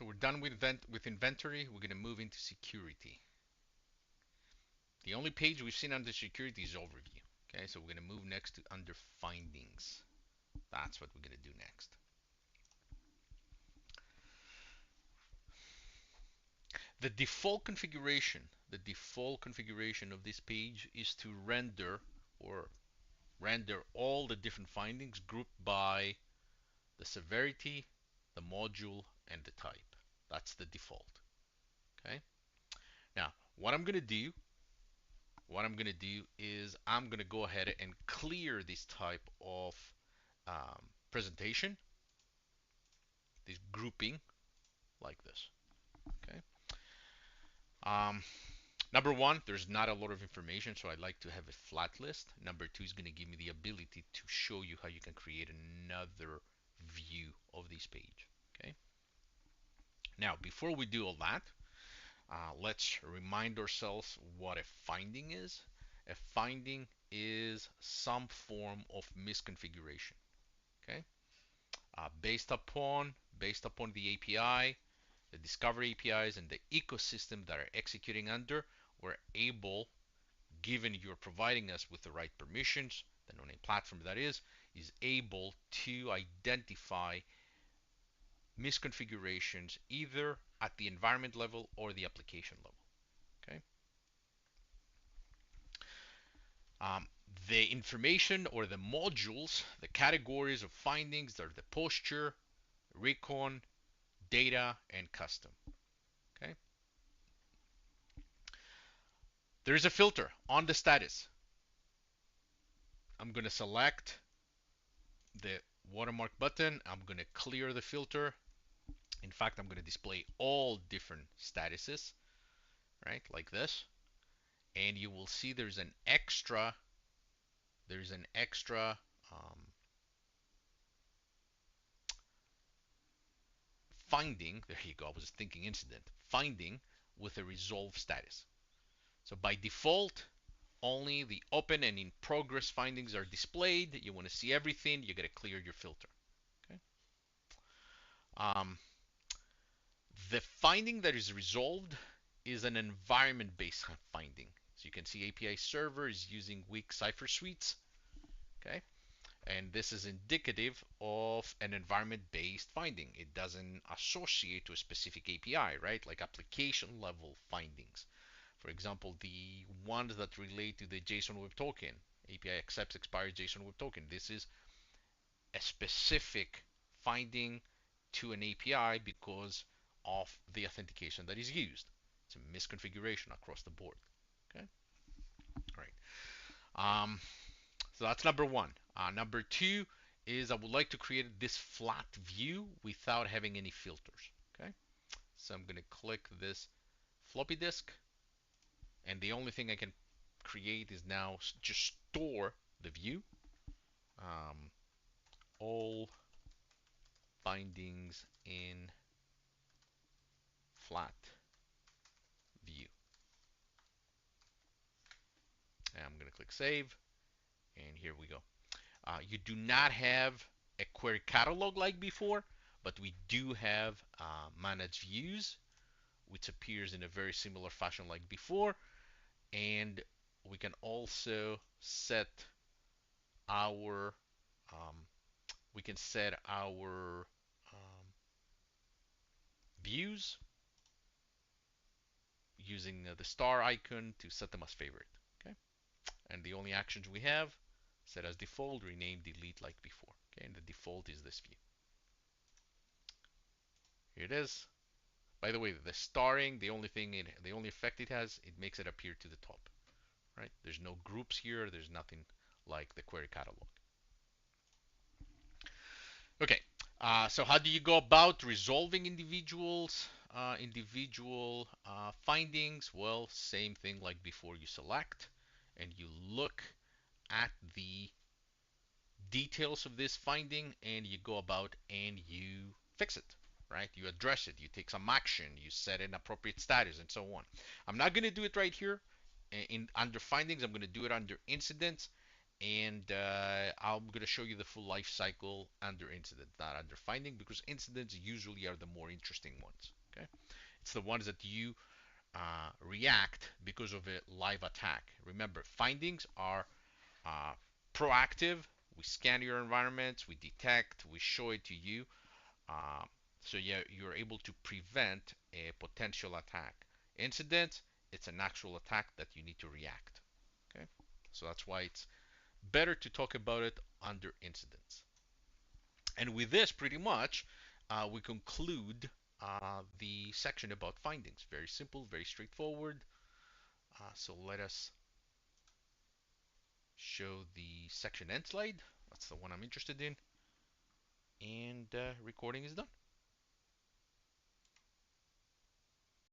So we're done with inventory. We're going to move into security. The only page we've seen under security is overview. Okay, so we're going to move next to under findings. That's what we're going to do next. The default configuration of this page is to render all the different findings grouped by the severity, the module, and the type. That's the default. Okay. Now, what I'm gonna do is I'm gonna go ahead and clear this type of presentation, this grouping like this. Okay. Um, Number one, there's not a lot of information, so I like to have a flat list. Number two is going to give me the ability to show you how you can create another view of this page. Okay. Now, before we do all that, let's remind ourselves what a finding is. A finding is some form of misconfiguration. Okay. Based upon the API, the discovery APIs, and the ecosystem that are executing under, we're able, given you're providing us with the right permissions, the no-name platform that is able to identify misconfigurations either at the environment level or the application level. Okay. Um, the information or the modules, the categories of findings are the posture, recon, data, and custom. Okay. There's a filter on the status. I'm going to select the watermark button. I'm going to clear the filter. In fact, I'm going to display all different statuses, right, like this. And you will see there's an extra um, finding. There you go. I was thinking incident finding with a resolve status. So by default, only the open and in progress findings are displayed. You want to see everything, you got to clear your filter. Okay. Um, the finding that is resolved is an environment-based finding. So you can see API server is using weak cipher suites. Okay. And this is indicative of an environment-based finding. It doesn't associate to a specific API, right? Like application level findings. For example, the ones that relate to the JSON Web Token, API accepts expired JSON Web Token. This is a specific finding to an API because of the authentication that is used. It's a misconfiguration across the board. Okay. All right. So that's number one. Number two is I would like to create this flat view without having any filters. Okay. So I'm going to click this floppy disk, and the only thing I can create is now just store the view. Um, all findings in flat view. And I'm going to click save, and here we go. You do not have a query catalog like before, but we do have manage views, which appears in a very similar fashion like before. And we can also set our um, views using the star icon to set them as favorite. Okay, and the only actions we have: set as default, rename, delete like before. Okay, and the default is this view. Here it is. By the way, the starring, the only effect it has, it makes it appear to the top. Right? There's no groups here. There's nothing like the query catalog. Okay. So how do you go about resolving individual findings? Well, same thing like before. You select and you look at the details of this finding, and you go about and you fix it. Right? You address it, you take some action, you set an appropriate status, and so on. I'm not going to do it right here in under findings. I'm going to do it under incidents, And I'm going to show you the full life cycle under incident, not under finding, because incidents usually are the more interesting ones. Okay, it's the ones that you react because of a live attack. Remember, findings are uh, proactive. We scan your environments, we detect, we show it to you. Um, so yeah, you're able to prevent a potential attack. Incident, it's an actual attack that you need to react. Okay, so that's why it's better to talk about it under incidents. And with this, pretty much, we conclude the section about findings. Very simple, very straightforward. So let us show the section end slide. That's the one I'm interested in. And recording is done.